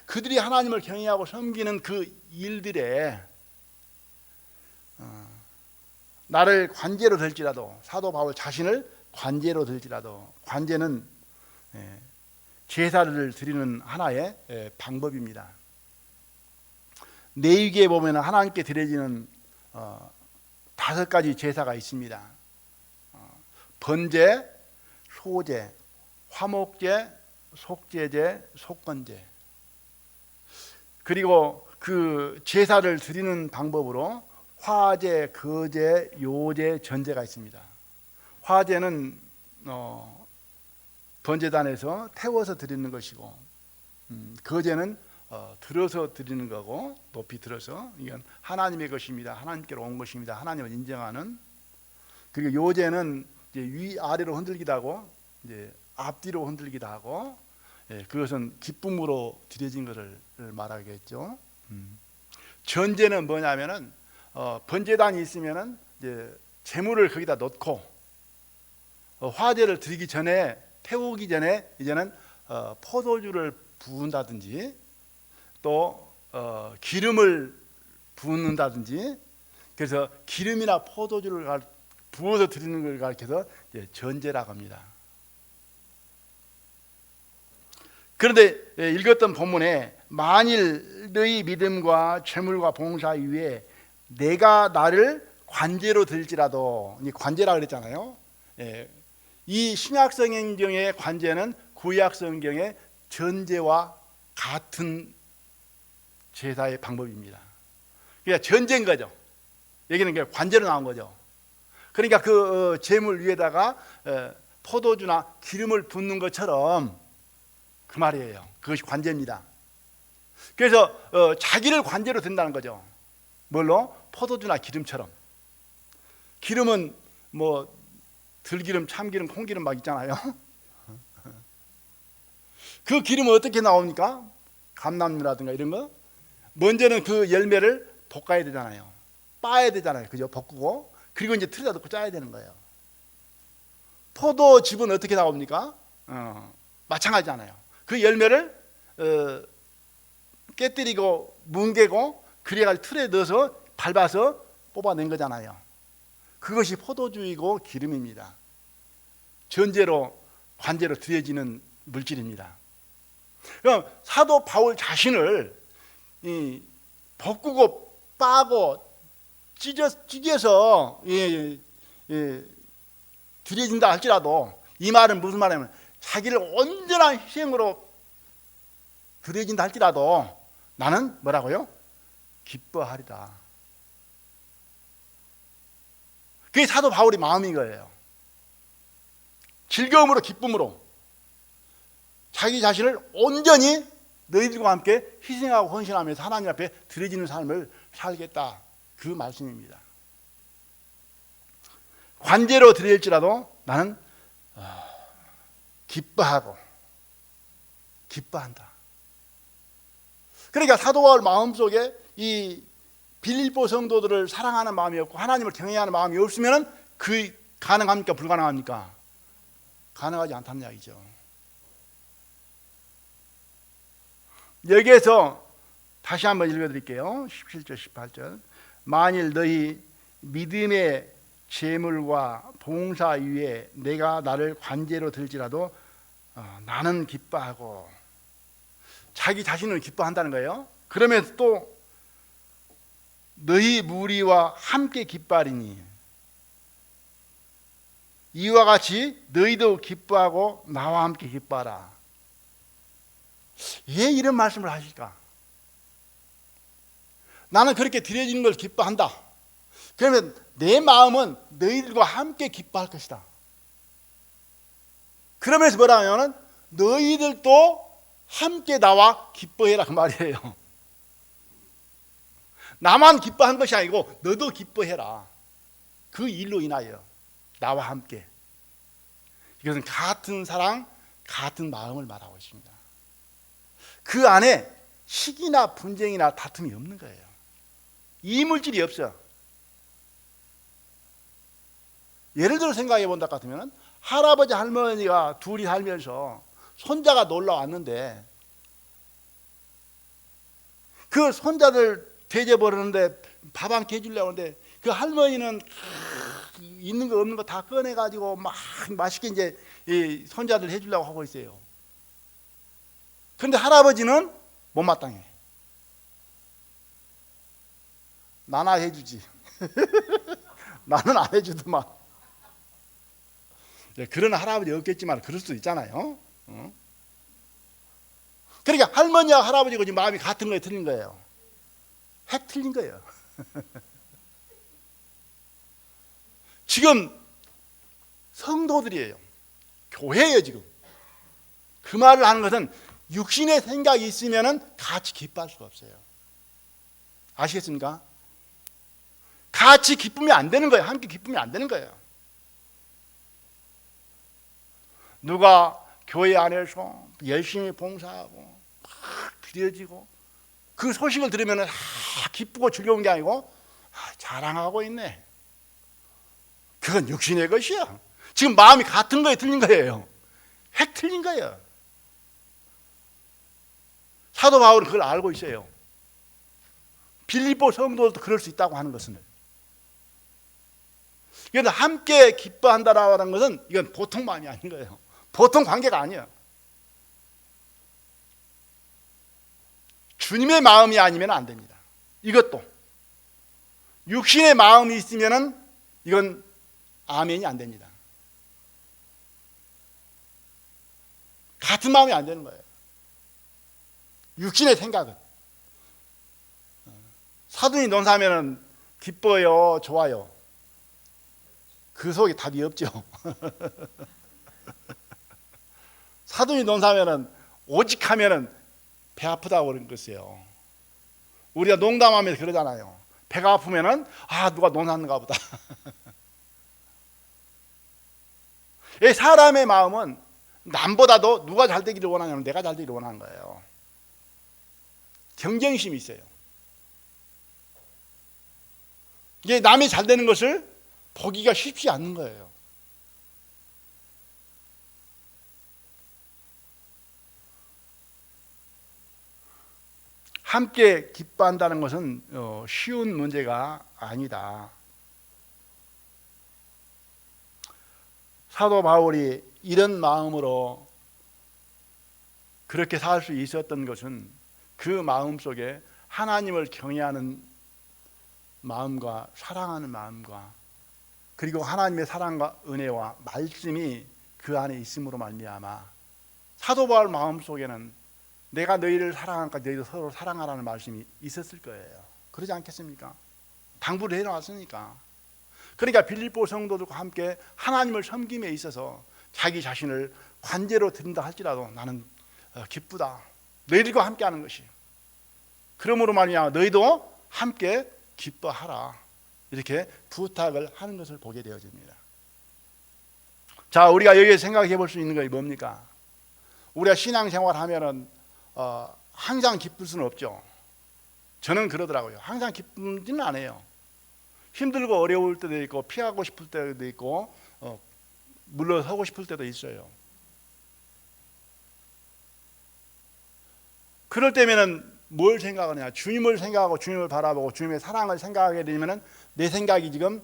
그들이 하나님을 경외하고 섬기는 그 일들에 나를 관제로 들지라도, 사도 바울 자신을 관제로 들지라도, 관제는 제사를 드리는 하나의 방법입니다. 레위기에 보면 하나님께 드려지는 5가지 제사가 있습니다. 번제, 소제, 화목제, 속죄제, 속건제. 그리고 그 제사를 드리는 방법으로 화제, 거제, 요제, 전제가 있습니다. 화제는 번제단에서 태워서 드리는 것이고, 거제는 들어서 드리는 거고, 높이 들어서, 이건 하나님의 것입니다. 하나님께로 온 것입니다. 하나님을 인정하는. 그리고 요제는 이제 위아래로 흔들기도 하고, 이제 앞뒤로 흔들기도 하고, 그것은 기쁨으로 드려진 것을 말하겠죠. 전제는 뭐냐면은 번제단이 있으면은 이제 재물을 거기다 넣고 화제를 드리기 전에, 태우기 전에 이제는 포도주를 부은다든지 또 기름을 붓는다든지, 그래서 기름이나 포도주를 부어서 드리는 걸 가리켜서 전제라고 합니다. 그런데 읽었던 본문에 만일 너희 믿음과 재물과 봉사 위에 내가 나를 관제로 들지라도, 관제라 그랬잖아요. 이 신약 성경의 관제는 구약 성경의 전제와 같은 제사의 방법입니다. 그러니까 전제인 거죠. 여기는 관제로 나온 거죠. 그러니까 그 제물 위에다가 포도주나 기름을 붓는 것처럼 그 말이에요. 그것이 관제입니다. 그래서 자기를 관제로 든다는 거죠. 뭘로? 포도주나 기름처럼. 기름은 뭐 들기름, 참기름, 콩기름 막 있잖아요. 그 기름은 어떻게 나옵니까? 감나무라든가 이런 거. 먼저는 그 열매를 볶아야 되잖아요. 빻아야 되잖아요. 그죠? 볶고. 그리고 이제 틀에다 넣고 짜야 되는 거예요. 포도즙은 어떻게 나옵니까? 마찬가지잖아요. 그 열매를 깨뜨리고 뭉개고 그래가지고 틀에 넣어서 밟아서 뽑아낸 거잖아요. 그것이 포도주이고 기름입니다. 전제로 관제로 들여지는 물질입니다. 그럼 사도 바울 자신을 볶고 빠고 찢어서 들여진다 할지라도 이 말은 무슨 말이냐면 자기를 온전한 희생으로 들여진다 할지라도 나는 뭐라고요? 기뻐하리다. 그게 사도 바울의 마음인 거예요. 즐거움으로 기쁨으로 자기 자신을 온전히 너희들과 함께 희생하고 헌신하면서 하나님 앞에 드려지는 삶을 살겠다. 그 말씀입니다. 관제로 드릴지라도 나는 기뻐한다. 그러니까 사도 바울 마음속에 이 빌립보 성도들을 사랑하는 마음이 없고 하나님을 경외하는 마음이 없으면 그 가능합니까? 불가능합니까? 가능하지 않다는 이야기죠. 여기에서 다시 한번 읽어드릴게요. 17절 18절. 만일 너희 믿음의 재물과 봉사 위에 내가 나를 관제로 들지라도 나는 기뻐하고, 자기 자신을 기뻐한다는 거예요. 그러면서 또 너희 무리와 함께 기뻐하리니 이와 같이 너희도 기뻐하고 나와 함께 기뻐하라. 왜 이런 말씀을 하실까? 나는 그렇게 드려지는 걸 기뻐한다. 그러면 내 마음은 너희들과 함께 기뻐할 것이다. 그러면서 뭐라 하냐면 너희들도 함께 나와 기뻐해라 그 말이에요. 나만 기뻐한 것이 아니고 너도 기뻐해라. 그 일로 인하여 나와 함께. 이것은 같은 사랑, 같은 마음을 말하고 있습니다. 그 안에 시기나 분쟁이나 다툼이 없는 거예요. 이물질이 없어. 예를 들어 생각해 본다 같으면 할아버지 할머니가 둘이 살면서 손자가 놀러 왔는데 그 손자들 대접하는데 밥 한 끼 해주려고 하는데 그 할머니는 있는 거 없는 거 다 꺼내가지고 막 맛있게 이제 이 손자들 해주려고 하고 있어요. 그런데 할아버지는 못마땅해. 나나 해주지. 나는 안 해주더만. 그런 할아버지 없겠지만 그럴 수도 있잖아요. 그러니까 할머니와 할아버지가 지금 마음이 같은 거에 틀린 거예요. 핵 틀린 거예요. 지금 성도들이에요. 교회예요 지금. 그 말을 하는 것은 육신의 생각이 있으면 같이 기뻐할 수가 없어요. 아시겠습니까? 같이 기쁘면 안 되는 거예요. 함께 기쁘면 안 되는 거예요. 누가 교회 안에서 열심히 봉사하고 막 드려지고 그 소식을 들으면 기쁘고 즐거운 게 아니고 자랑하고 있네. 그건 육신의 것이야. 지금 마음이 같은 거에 틀린 거예요. 핵 틀린 거예요. 사도 바울은 그걸 알고 있어요. 빌립보 성도들도 그럴 수 있다고 하는 것은. 그런데 함께 기뻐한다라는 것은 이건 보통 마음이 아닌 거예요. 보통 관계가 아니에요. 주님의 마음이 아니면 안 됩니다. 이것도 육신의 마음이 있으면은 이건 아멘이 안 됩니다. 같은 마음이 안 되는 거예요. 육신의 생각은 사돈이 논사하면은 기뻐요, 좋아요. 그 속에 답이 없죠. 사돈이 논사하면은 오직 하면은 배 아프다고 그런 것이에요. 우리가 농담하면서 그러잖아요. 배가 아프면은 누가 논하는가 보다. 이 사람의 마음은 남보다도 누가 잘 되기를 원하냐면 내가 잘 되기를 원하는 거예요. 경쟁심이 있어요. 이게 남이 잘 되는 것을 보기가 쉽지 않는 거예요. 함께 기뻐한다는 것은 쉬운 문제가 아니다. 사도 바울이 이런 마음으로 그렇게 살 수 있었던 것은 그 마음 속에 하나님을 경외하는 마음과 사랑하는 마음과 그리고 하나님의 사랑과 은혜와 말씀이 그 안에 있음으로 말미암아 사도 바울 마음 속에는 내가 너희를 사랑하니까 너희도 서로 사랑하라는 말씀이 있었을 거예요. 그러지 않겠습니까? 당부를 해놨으니까. 그러니까 빌립보 성도들과 함께 하나님을 섬김에 있어서 자기 자신을 관제로 드린다 할지라도 나는 기쁘다. 너희들과 함께 하는 것이. 그러므로 말이야 너희도 함께 기뻐하라. 이렇게 부탁을 하는 것을 보게 되어집니다. 자, 우리가 여기에 생각해 볼 수 있는 것이 뭡니까? 우리가 신앙생활 하면은 항상 기쁠 수는 없죠. 저는 그러더라고요. 항상 기쁘지는 않아요. 힘들고 어려울 때도 있고 피하고 싶을 때도 있고 물러서고 싶을 때도 있어요. 그럴 때면은 뭘 생각하느냐? 주님을 생각하고 주님을 바라보고 주님의 사랑을 생각하게 되면은 내 생각이 지금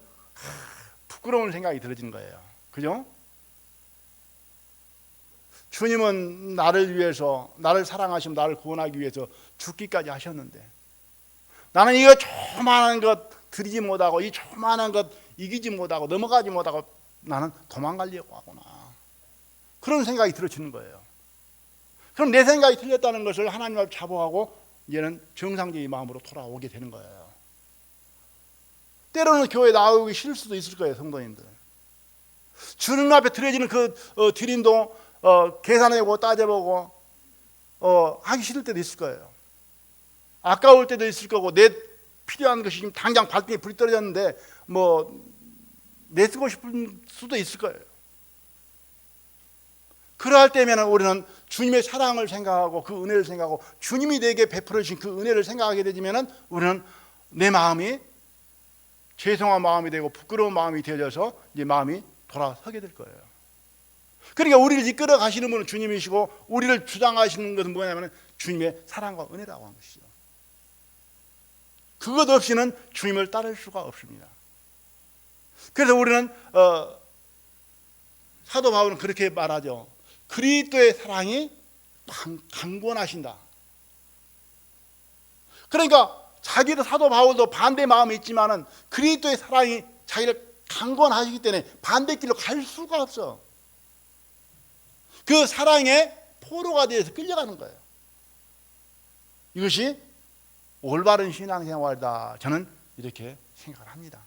부끄러운 생각이 들어지는 거예요. 그죠? 주님은 나를 위해서, 나를 사랑하시면 나를 구원하기 위해서 죽기까지 하셨는데 나는 이거 조그마한 것 드리지 못하고 이 조그마한 것 이기지 못하고 넘어가지 못하고 나는 도망가려고 하구나. 그런 생각이 들어지는 거예요. 그럼 내 생각이 틀렸다는 것을 하나님 앞에 자복하고 이제는 정상적인 마음으로 돌아오게 되는 거예요. 때로는 교회 나오기 싫을 수도 있을 거예요, 성도님들. 주님 앞에 드려지는 그 드림도 계산해보고 따져보고 하기 싫을 때도 있을 거예요. 아까울 때도 있을 거고 내 필요한 것이 지금 당장 발등에 불이 떨어졌는데 내쓰고 싶을 수도 있을 거예요. 그러할 때면 우리는 주님의 사랑을 생각하고 그 은혜를 생각하고 주님이 내게 베풀어 주신 그 은혜를 생각하게 되면 우리는 내 마음이 죄송한 마음이 되고 부끄러운 마음이 되어져서 이제 마음이 돌아서게 될 거예요. 그러니까 우리를 이끌어 가시는 분은 주님이시고 우리를 주장하시는 것은 뭐냐면 주님의 사랑과 은혜라고 하는 것이죠. 그것 없이는 주님을 따를 수가 없습니다. 그래서 우리는 사도 바울은 그렇게 말하죠. 그리스도의 사랑이 강권하신다. 그러니까 자기도 사도 바울도 반대 마음이 있지만은 그리스도의 사랑이 자기를 강권하시기 때문에 반대길로 갈 수가 없어. 그 사랑의 포로가 되어서 끌려가는 거예요. 이것이 올바른 신앙생활이다. 저는 이렇게 생각을 합니다.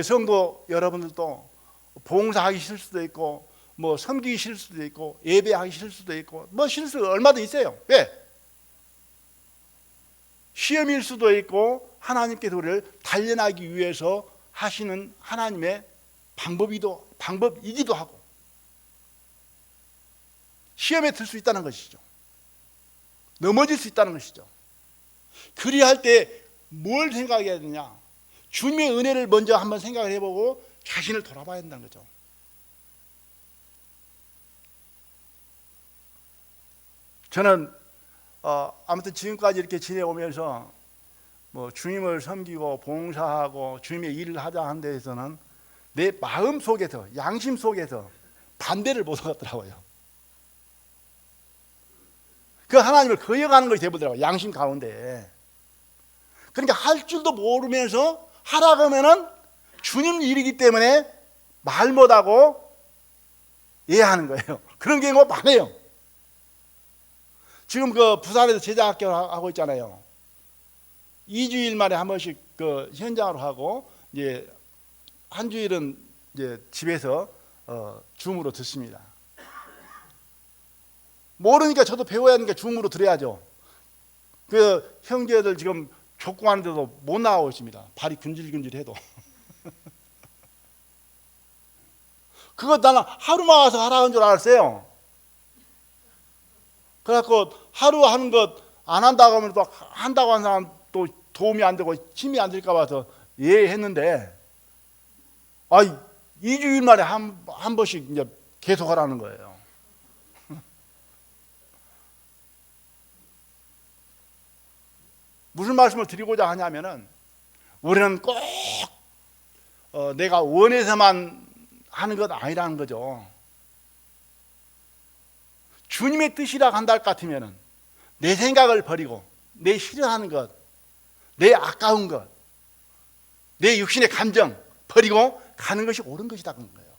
성도 여러분들도 봉사하기 싫을 수도 있고 섬기기 싫을 수도 있고 예배하기 싫을 수도 있고 싫을 수 얼마든 있어요. 왜? 시험일 수도 있고 하나님께서 우리를 단련하기 위해서 하시는 하나님의 방법이기도 하고 시험에 들 수 있다는 것이죠. 넘어질 수 있다는 것이죠. 그리할 때 뭘 생각해야 되냐? 주님의 은혜를 먼저 한번 생각을 해보고 자신을 돌아봐야 된다는 거죠. 저는 아무튼 지금까지 이렇게 지내오면서 주님을 섬기고 봉사하고 주님의 일을 하자 하는 데에서는 내 마음 속에서 양심 속에서 반대를 못 하더라고요. 그 하나님을 거역하는 것이 되어버리더라고요. 양심 가운데. 그러니까 할 줄도 모르면서 하라고 하면은 주님 일이기 때문에 말 못하고 이해하는 거예요. 그런 경우가 많아요. 지금 부산에서 제자학교 하고 있잖아요. 2주일 만에 한 번씩 현장으로 하고 이제 한 주일은 이제 집에서 줌으로 듣습니다. 모르니까 저도 배워야 하니까 줌으로 들어야죠. 그 형제들 지금 족구하는데도 못 나가고 있습니다. 발이 근질근질해도. 그거 나는 하루만 와서 하라는 줄 알았어요. 그래갖고 하루 하는 것 안 한다고 하면 또 한다고 하는 사람 또 도움이 안 되고 힘이 안 들까 봐서 예 했는데, 2주일 만에 한 번씩 이제 계속 하라는 거예요. 무슨 말씀을 드리고자 하냐면은, 우리는 꼭 내가 원해서만 하는 것 아니라는 거죠. 주님의 뜻이라 한다 할 것 같으면은 내 생각을 버리고 내 싫어하는 것, 내 아까운 것, 내 육신의 감정 버리고 가는 것이 옳은 것이다 그런 거예요.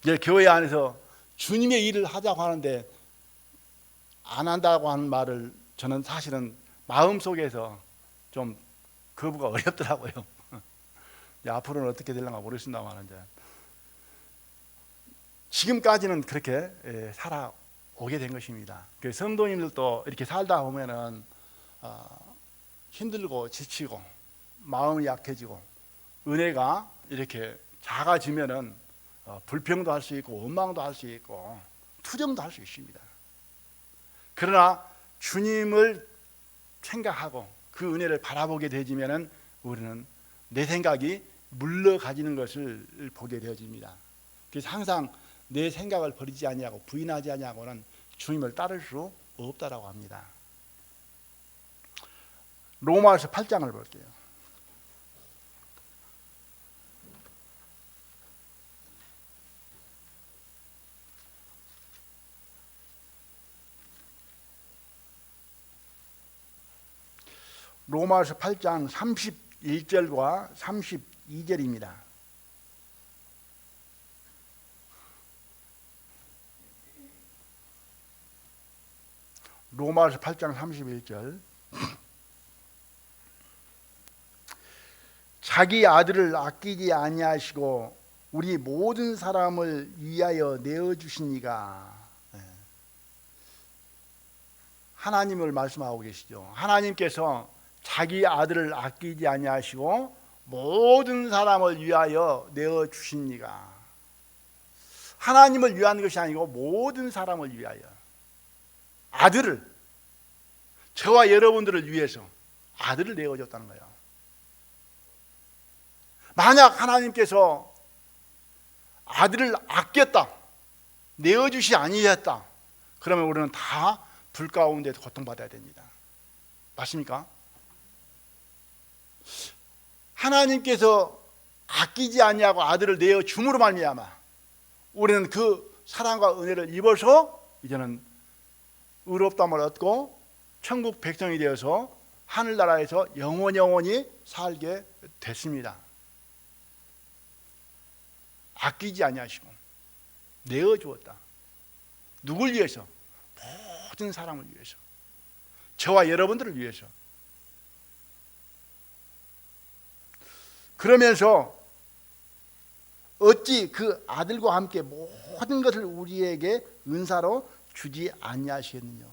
이제 교회 안에서 주님의 일을 하자고 하는데 안 한다고 하는 말을 저는 사실은 마음속에서 좀 거부가 어렵더라고요. 앞으로는 어떻게 되려나 모르겠습니다만, 지금까지는 그렇게 살아오게 된 것입니다. 그 성도님들도 이렇게 살다 보면은 힘들고 지치고 마음이 약해지고 은혜가 이렇게 작아지면은 불평도 할 수 있고 원망도 할 수 있고 투정도 할 수 있습니다. 그러나 주님을 생각하고 그 은혜를 바라보게 되지면은 우리는 내 생각이 물러가지는 것을 보게 되어집니다. 그래서 항상 내 생각을 버리지 아니하고 부인하지 아니하고는 주님을 따를 수 없다라고 합니다. 로마서 8장을 볼게요. 로마서 8장 31절과 32절입니다. 로마서 8장 31절. 자기 아들을 아끼지 아니하시고 우리 모든 사람을 위하여 내어주시니가. 하나님을 말씀하고 계시죠. 하나님께서 자기 아들을 아끼지 아니하시고 모든 사람을 위하여 내어주시니가. 하나님을 위한 것이 아니고 모든 사람을 위하여, 아들을, 저와 여러분들을 위해서 아들을 내어줬다는 거예요. 만약 하나님께서 아들을 아꼈다, 내어주시 아니했다, 그러면 우리는 다 불 가운데서 고통받아야 됩니다. 맞습니까? 하나님께서 아끼지 아니하고 아들을 내어 줌으로 말미암아 우리는 그 사랑과 은혜를 입어서 이제는 의롭다함을 얻고 천국 백성이 되어서 하늘나라에서 영원히 살게 됐습니다. 아끼지 아니하시고 내어 주었다. 누굴 위해서? 모든 사람을 위해서, 저와 여러분들을 위해서. 그러면서 어찌 그 아들과 함께 모든 것을 우리에게 은사로 주지 아니하시겠느냐.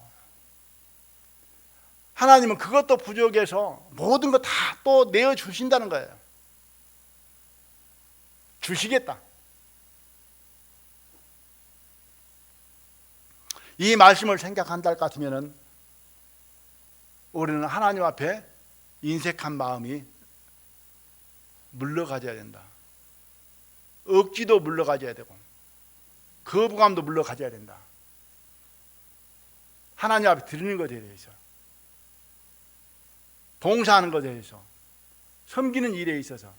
하나님은 그것도 부족해서 모든 것 다 또 내어주신다는 거예요. 주시겠다. 이 말씀을 생각한다 할 것 같으면 우리는 하나님 앞에 인색한 마음이 물러가져야 된다. 억지도 물러가져야 되고 거부감도 물러가져야 된다. 하나님 앞에 드리는 것에 대해서, 봉사하는 것에 대해서, 섬기는 일에 있어서.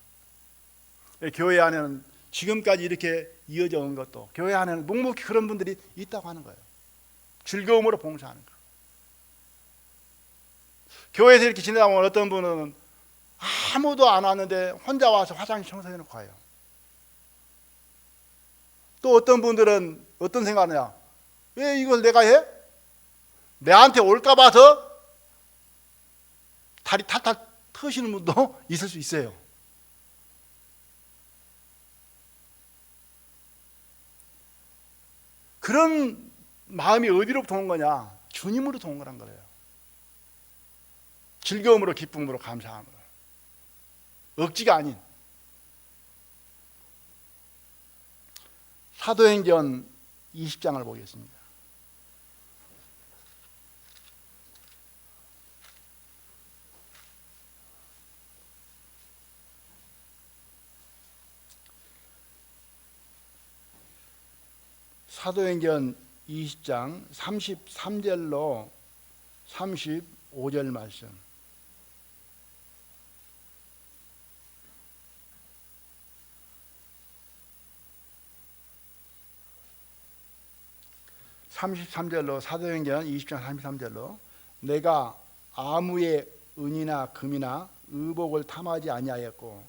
교회 안에는 지금까지 이렇게 이어져 온 것도 교회 안에는 묵묵히 그런 분들이 있다고 하는 거예요. 즐거움으로 봉사하는 거. 교회에서 이렇게 지내다 보면 어떤 분은 아무도 안 왔는데 혼자 와서 화장실 청소해 놓고 가요. 또 어떤 분들은 어떤 생각하냐, 왜 이걸 내가 해? 내한테 올까 봐서 다리 탈탈 터시는 분도 있을 수 있어요. 그런 마음이 어디로부터 온 거냐? 주님으로 동원한 거예요. 즐거움으로, 기쁨으로, 감사함으로. 억지가 아닌. 사도행전 20장을 보겠습니다. 사도행전 20장 33절로 35절 말씀. 사도행전 20장 33절로 내가 아무의 은이나 금이나 의복을 탐하지 아니하였고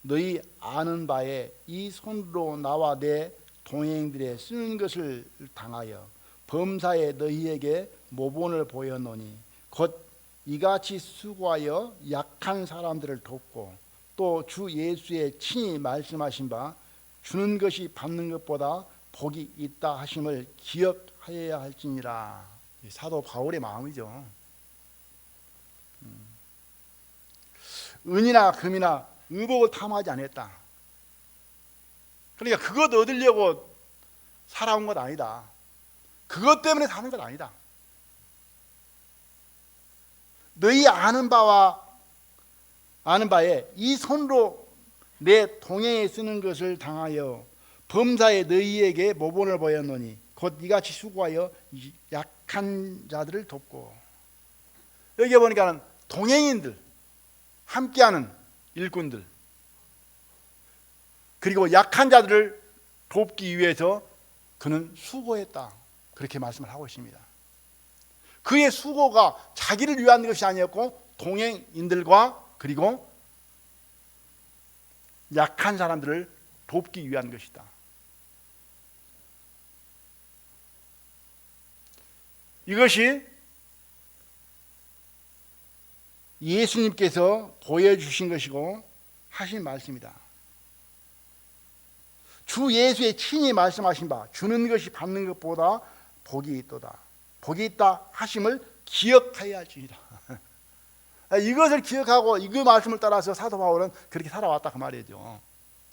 너희 아는 바에 이 손으로 나와 내 동행들의 쓰는 것을 당하여 범사에 너희에게 모본을 보였노니 곧 이같이 수고하여 약한 사람들을 돕고 또 주 예수의 친히 말씀하신 바 주는 것이 받는 것보다 복이 있다 하심을 기억하여야 할지니라. 사도 바울의 마음이죠. 은이나 금이나 의복을 탐하지 않았다. 그러니까 그것 얻으려고 살아온 것 아니다. 그것 때문에 사는 것 아니다. 너희 아는 바에 이 손으로 내 동행에 쓰는 것을 당하여 범사에 너희에게 모본을 보였노니 곧 이같이 수고하여 약한 자들을 돕고. 여기 보니까 동행인들, 함께하는 일꾼들, 그리고 약한 자들을 돕기 위해서 그는 수고했다. 그렇게 말씀을 하고 있습니다. 그의 수고가 자기를 위한 것이 아니었고 동행인들과 그리고 약한 사람들을 돕기 위한 것이다. 이것이 예수님께서 보여주신 것이고 하신 말씀이다. 주 예수의 친히 말씀하신 바 주는 것이 받는 것보다 복이 있도다. 복이 있다 하심을 기억하여야 할지니라. 이것을 기억하고 이 말씀을 따라서 사도 바울은 그렇게 살아왔다 그 말이죠.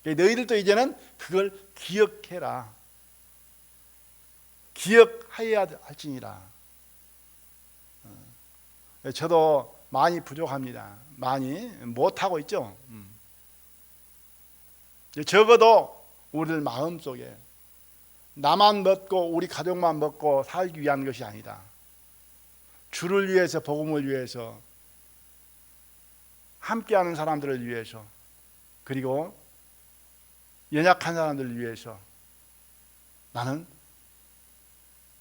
너희들도 이제는 그걸 기억해라. 기억하여야 할지니라. 저도 많이 부족합니다. 많이 못하고 있죠. 적어도 우리들 마음속에 나만 먹고 우리 가족만 먹고 살기 위한 것이 아니다. 주를 위해서, 복음을 위해서, 함께하는 사람들을 위해서, 그리고 연약한 사람들을 위해서 나는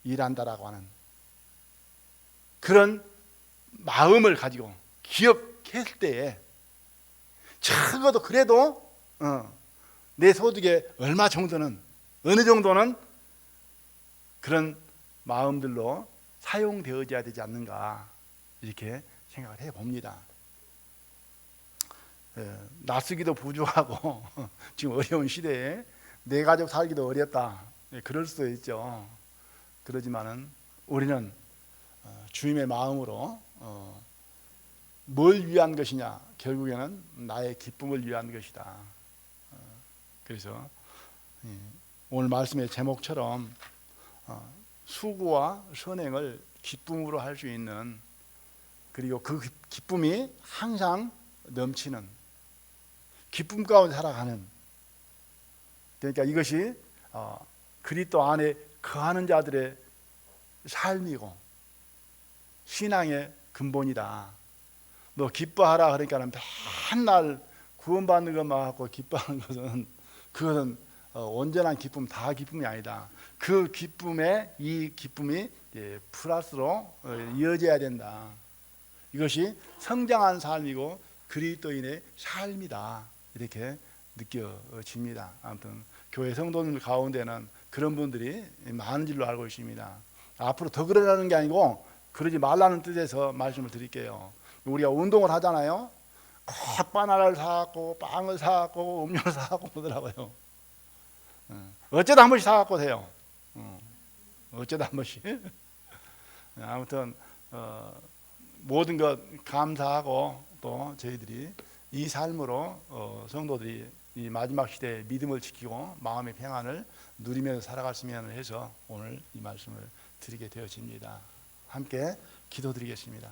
일한다라고 하는 그런 마음을 가지고 기억했을 때에 적어도 그래도 내 소득의 얼마 정도는, 어느 정도는 그런 마음들로 사용되어져야 되지 않는가 이렇게 생각을 해봅니다. 낯쓰기도 부족하고 지금 어려운 시대에 내 가족 살기도 어렵다. 그럴 수도 있죠. 그러지만은 우리는 주님의 마음으로 뭘 위한 것이냐? 결국에는 나의 기쁨을 위한 것이다. 그래서 오늘 말씀의 제목처럼 수고와 선행을 기쁨으로 할 수 있는, 그리고 그 기쁨이 항상 넘치는 기쁨 가운데 살아가는, 그러니까 이것이 그리스도 안에 거하는 자들의 삶이고 신앙의 근본이다. 너 기뻐하라 그러니까 맨날 구원받는 것만 갖고 기뻐하는 것은 그것은 온전한 기쁨, 다 기쁨이 아니다. 그 기쁨에 이 기쁨이 플러스로 이어져야 된다. 이것이 성장한 삶이고 그리스도인의 삶이다. 이렇게 느껴집니다. 아무튼 교회 성도들 가운데는 그런 분들이 많은 줄로 알고 있습니다. 앞으로 더 그러라는 게 아니고 그러지 말라는 뜻에서 말씀을 드릴게요. 우리가 운동을 하잖아요. 꼭 바나나를 사갖고 빵을 사갖고 음료를 사갖고 오더라고요. 어쩌다 한 번씩 사갖고 돼요. 어쩌다 한 번씩. 아무튼 모든 것 감사하고 또 저희들이 이 삶으로 성도들이 이 마지막 시대에 믿음을 지키고 마음의 평안을 누리면서 살아갔으면 해서 오늘 이 말씀을 드리게 되어집니다. 함께 기도드리겠습니다.